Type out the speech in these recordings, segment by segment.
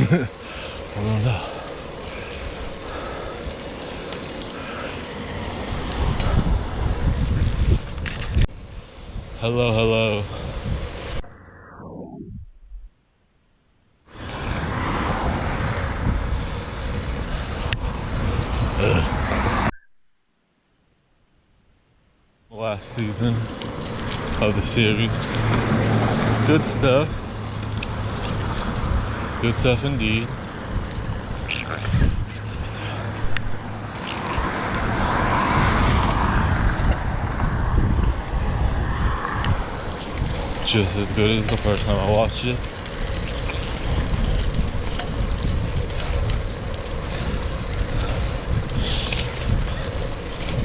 I don't know. Hello, hello. Last season of the series. Good stuff. Good stuff indeed. Just as good as the first time I watched it.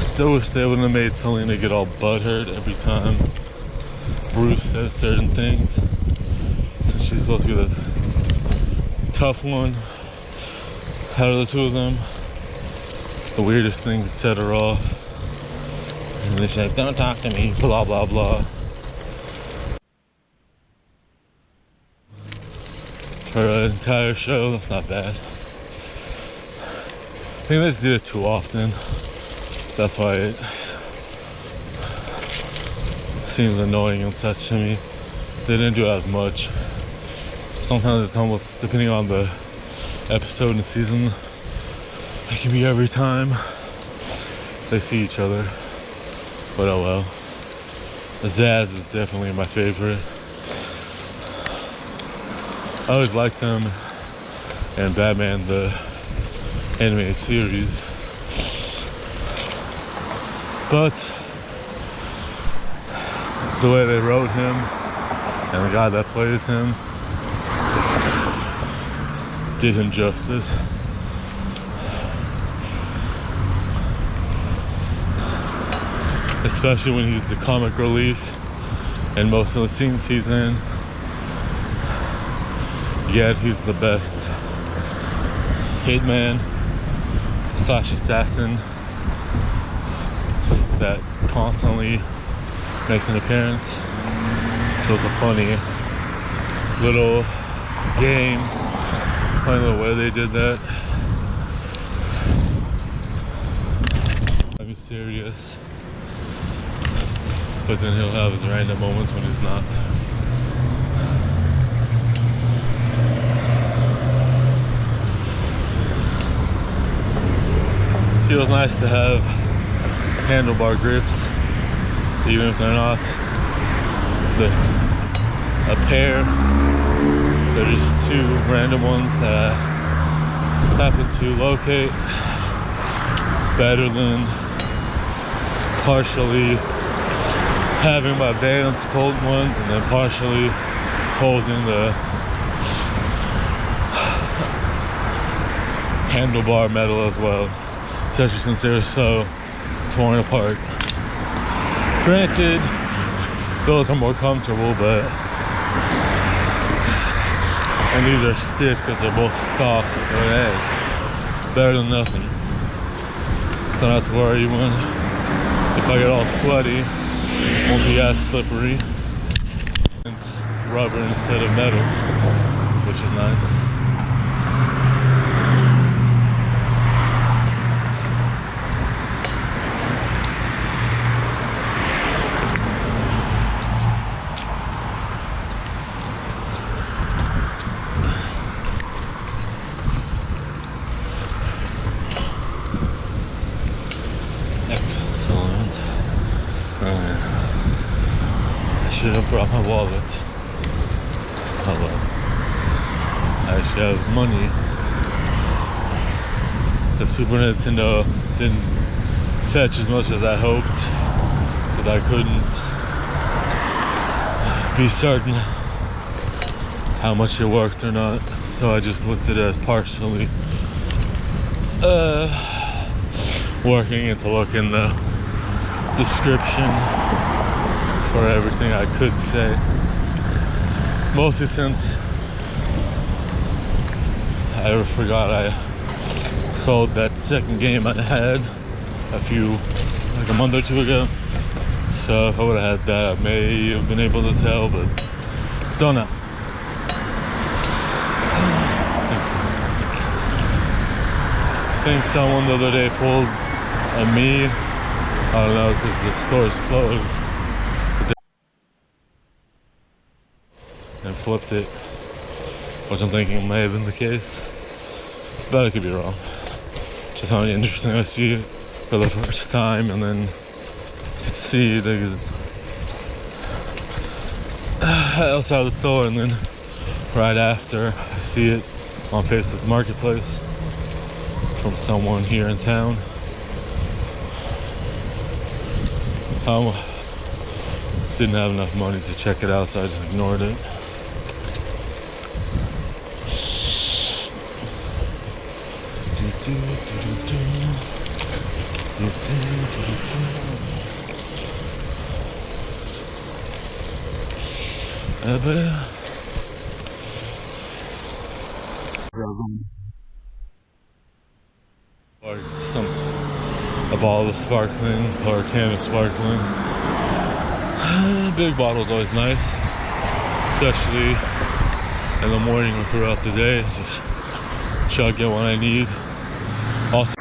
Still wish they wouldn't have made Selena get all butthurt every time Bruce says certain things. Since she's supposed to be the tough one out of the two of them. The weirdest thing set her off. And then she's like, don't talk to me, blah blah blah. For an entire show, that's not bad. I think they just did it too often. That's why it seems annoying and such to me. They didn't do it as much. Sometimes it's almost, depending on the episode and the season, it can be every time they see each other. But oh well. Zaz is definitely my favorite. I always liked him and Batman, the animated series. But the way they wrote him and the guy that plays him did him justice. Especially when he's the comic relief in most of the scenes he's in. Yet he's the best hitman / assassin that constantly makes an appearance. So it's a funny little game, funny little way they did that. I'm serious, but then he'll have his random moments when he's not. Feels nice to have handlebar grips, even if they're not a pair. They're just two random ones that I happen to locate. Better than partially having my Vans Colt ones and then partially holding the handlebar metal as well. Especially since they're so torn apart. Granted, those are more comfortable, but and these are stiff because they're both stock. So it is better than nothing. Don't have to worry when if I get all sweaty, it won't be as slippery. It's rubber instead of metal, which is nice. I should have brought my wallet. Oh well. I actually have money. The Super Nintendo didn't fetch as much as I hoped because I couldn't be certain how much it worked or not. So I just listed it as partially working, and to look in the description for everything I could say. Mostly since I forgot I sold that second game I had like a month or two ago. So if I would have had that, I may have been able to tell, but don't know. I think someone the other day pulled a me. I don't know, because the store's closed. And flipped it, which I'm thinking may have been the case, but I could be wrong. Just found it interesting. I see it for the first time, and then to see it outside the store, and then right after I see it on Facebook Marketplace from someone here in town. Didn't have enough money to check it out, so I just ignored it. Or a bottle of sparkling or a can of sparkling. Big bottle's always nice, especially in the morning or throughout the day. Just chug it when I need. Also,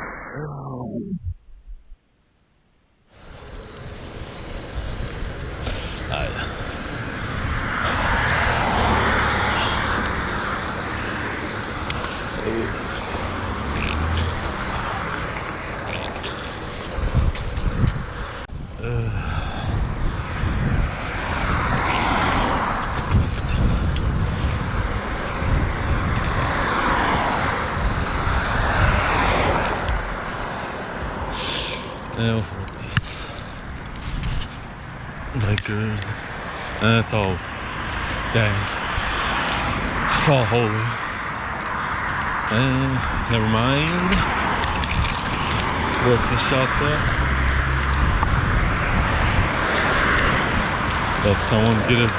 Lakers, and it's all, dang, it's all holy. And never mind. Work the shot there. Let someone get it.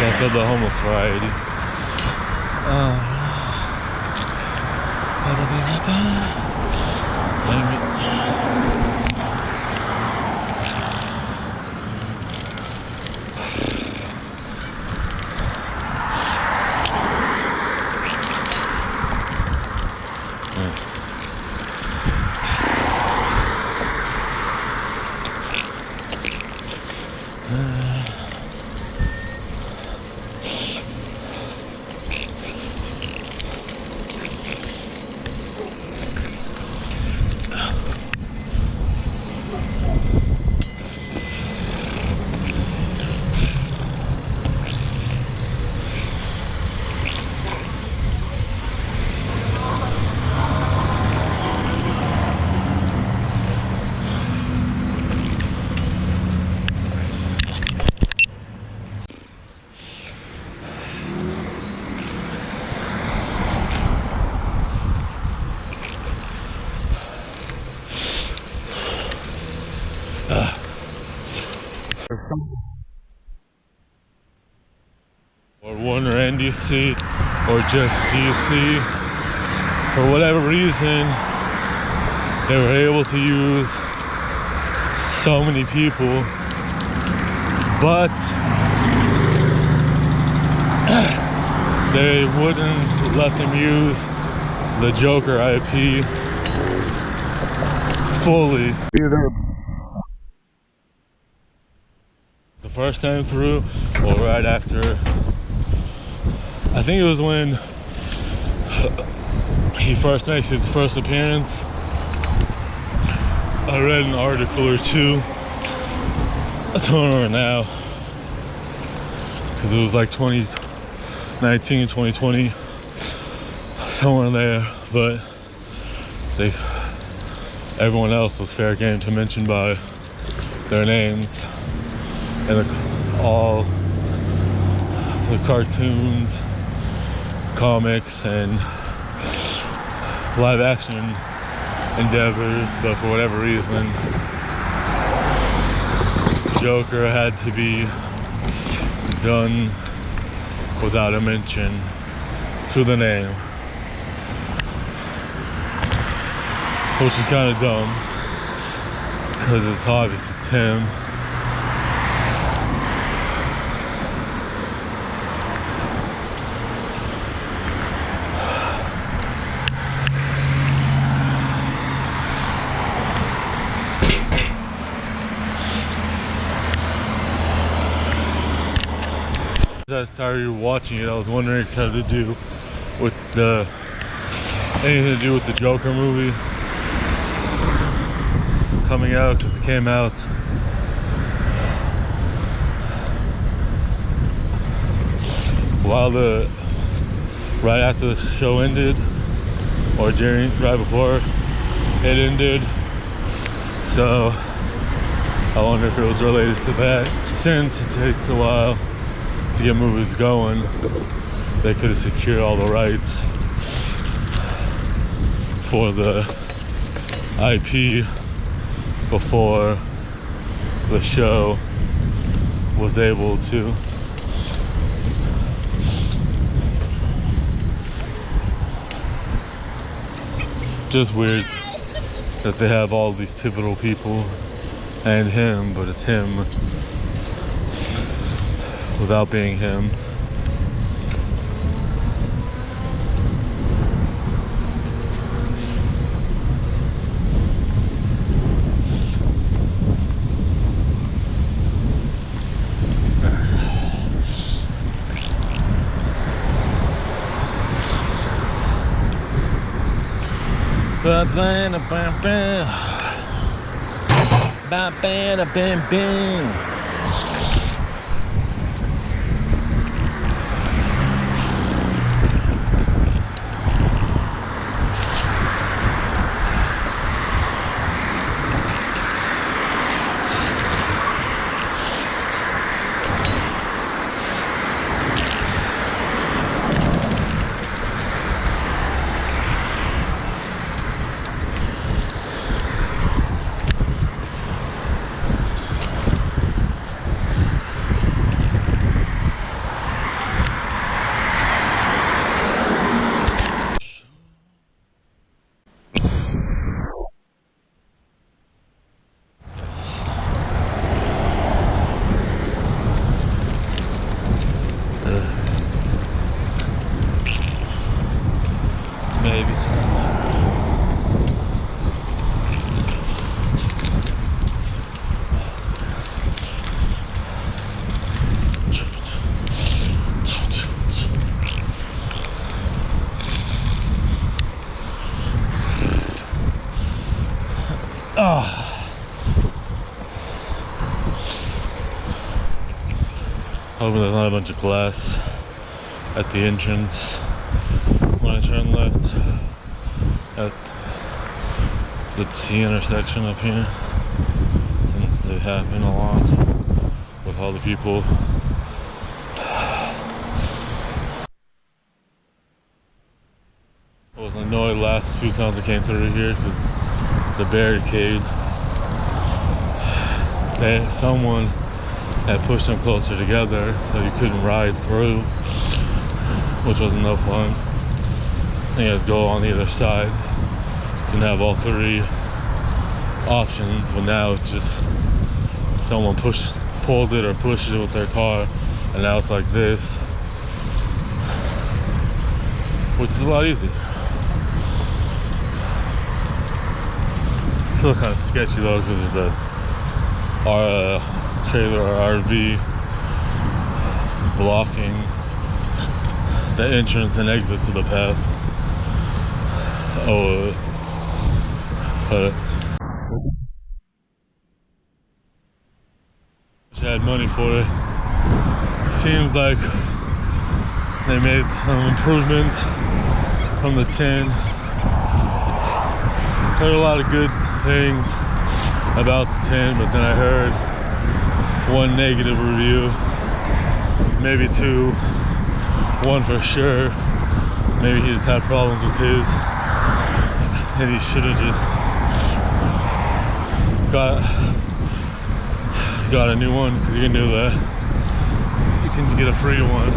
That's of the homeless variety. Dang it. Or one rand you see, or just GC. For whatever reason, they were able to use so many people, but they wouldn't let them use the Joker IP fully. The first time through, or right after. I think it was when he first makes his first appearance. I read an article or two. I don't remember now, because it was like 2019, 2020, somewhere in there. But everyone else was fair game to mention by their names, and all the cartoons, comics, and live action endeavors. But for whatever reason, Joker had to be done without a mention to the name, which is kind of dumb because it's obvious it's him. As I started watching it, I was wondering if it had to do with the anything to do with the Joker movie coming out, because it came out right after the show ended, or right before it ended. So I wonder if it was related to that. Since it takes a while to get movies going, they could have secured all the rights for the IP before the show was able to. Just weird that they have all these pivotal people and him, but it's him without being him. Maybe. Hoping there's not a bunch of glass at the entrance when I turn left at the T intersection up here, since they happen a lot with all the people. I was annoyed last few times I came through here because the barricade, someone had pushed them closer together so you couldn't ride through, which was no fun. You had to go on either side. Didn't have all three options, but now it's just someone pulled it or pushed it with their car, and now it's like this, which is a lot easier. Still kind of sketchy though, because of the trailer or RV blocking the entrance and exit to the path. But I had money for it. Seems like they made some improvements from the 10. Heard a lot of good things about the 10, but then I heard one negative review, maybe two, one for sure. Maybe he just had problems with his, and he should have just got a new one, because you can do that. You can get a free one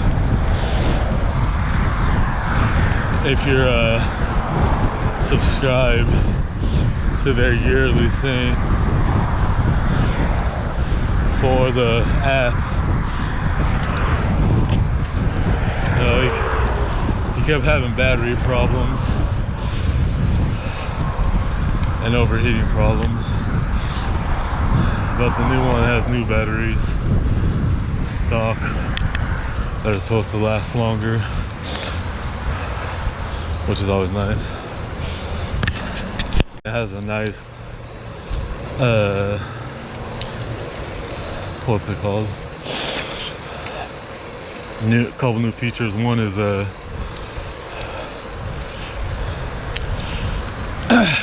if you're subscribed to their yearly thing for the app. So he kept having battery problems and overheating problems, but the new one has new batteries stock that are supposed to last longer, which is always nice. It has a nice, what's it called? Couple new features. One is a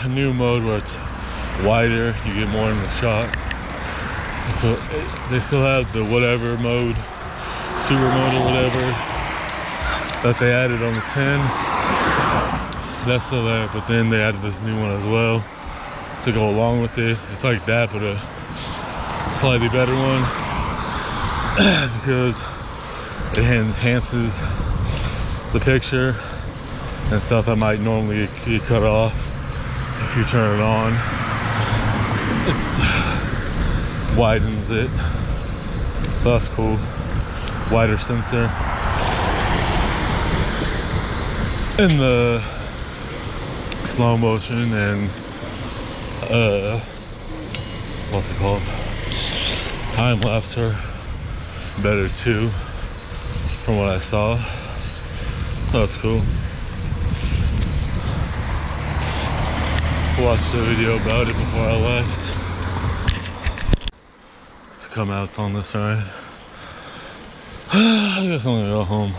new mode where it's wider, you get more in the shot. So they still have the whatever mode, super mode or whatever, that they added on the 10. That's still there, but then they added this new one as well to go along with it. It's like that, but a slightly better one because it enhances the picture and stuff that might normally get cut off if you turn it on. It widens it, so that's cool. Wider sensor. And the slow motion and what's it called? Time lapse are better too, from what I saw. So that's cool. Watched a video about it before I left to come out on this ride. I guess I'm gonna go home.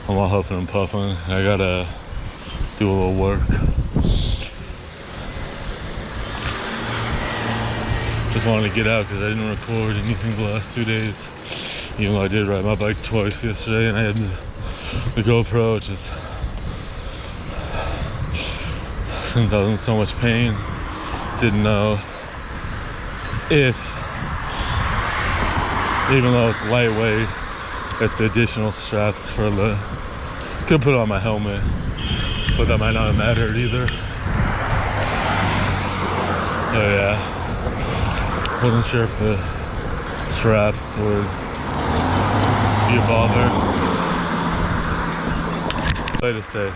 I'm all huffing and puffing. I gotta do a little work. Just wanted to get out because I didn't record anything the last 2 days. Even though I did ride my bike twice yesterday and I had the GoPro, which is, since I was in so much pain, didn't know if, even though it's lightweight, if the additional straps for the, could put on my helmet, but that might not have mattered either. Oh yeah, wasn't sure if the straps would be a bother. Play it safe.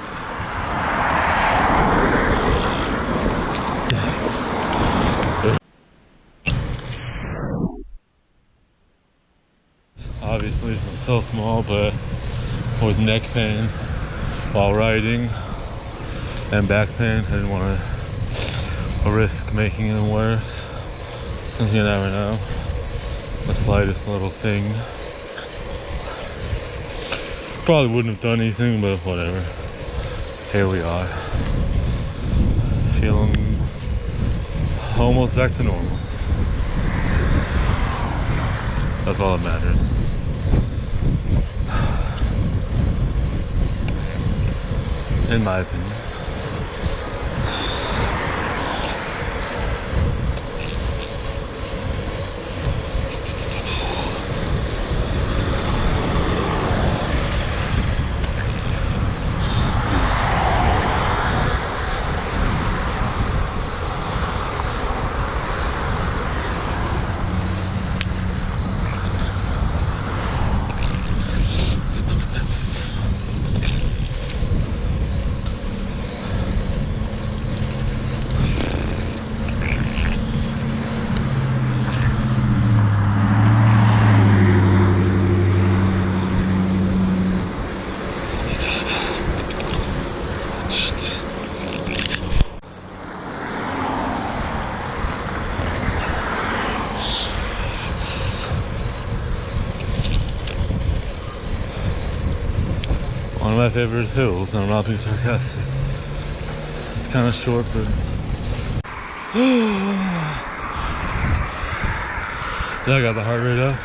Obviously this is so small, but with neck pain while riding and back pain, I didn't want to risk making it worse, since you never know, the slightest little thing. Probably wouldn't have done anything, but whatever. Here we are, feeling almost back to normal. That's all that matters. In my opinion. One of my favorite hills, and I'm not being sarcastic. It's kind of short, but yeah, I got the heart rate up.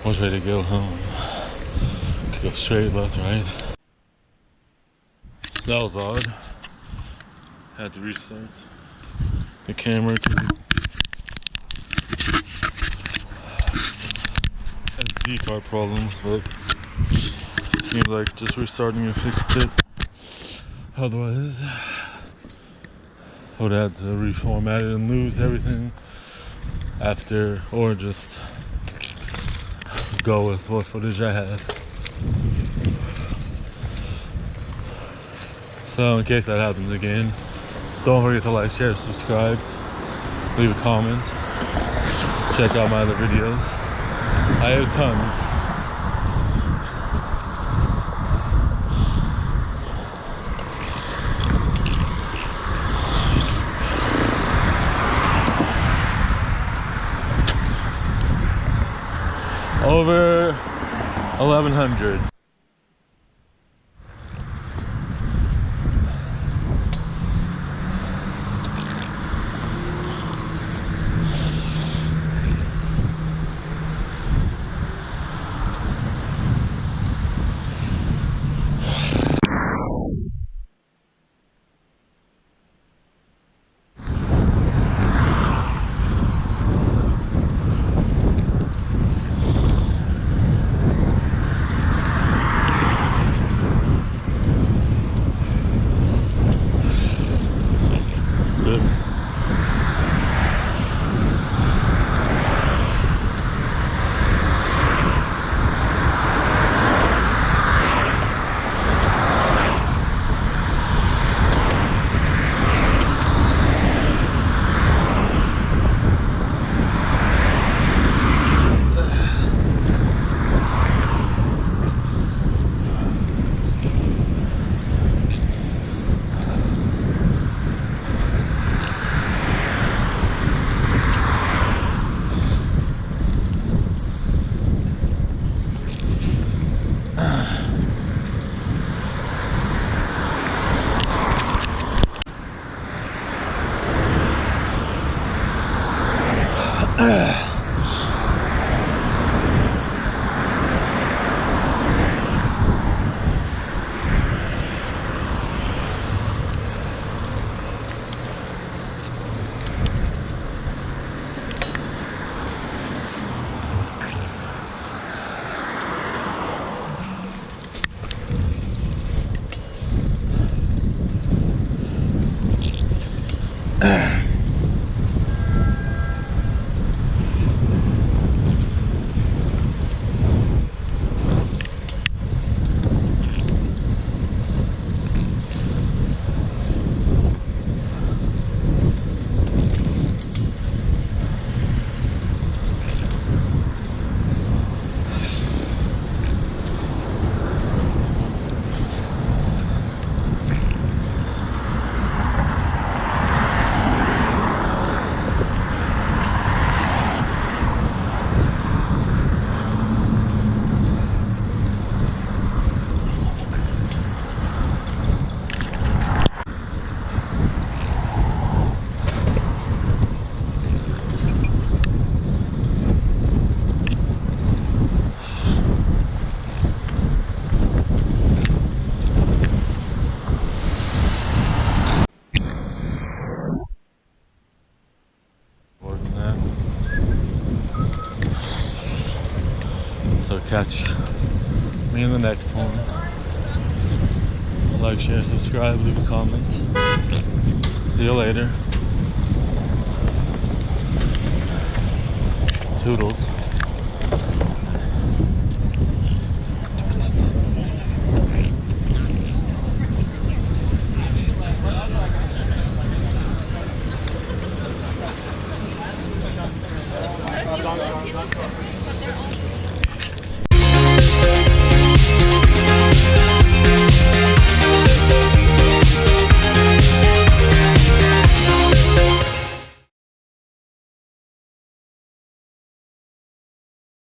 Which way to go home? Could go straight, left, right. That was odd. Had to restart the camera to SD card problems, but it seems like just restarting it fixed it. Otherwise, I would have to reformat it and lose everything after, or just go with what footage I had. So in case that happens again, don't forget to like, share, subscribe, leave a comment, check out my other videos. I have tons. Over 1,100. So catch me in the next one. Like, share, subscribe, leave a comment. See you later. Toodles.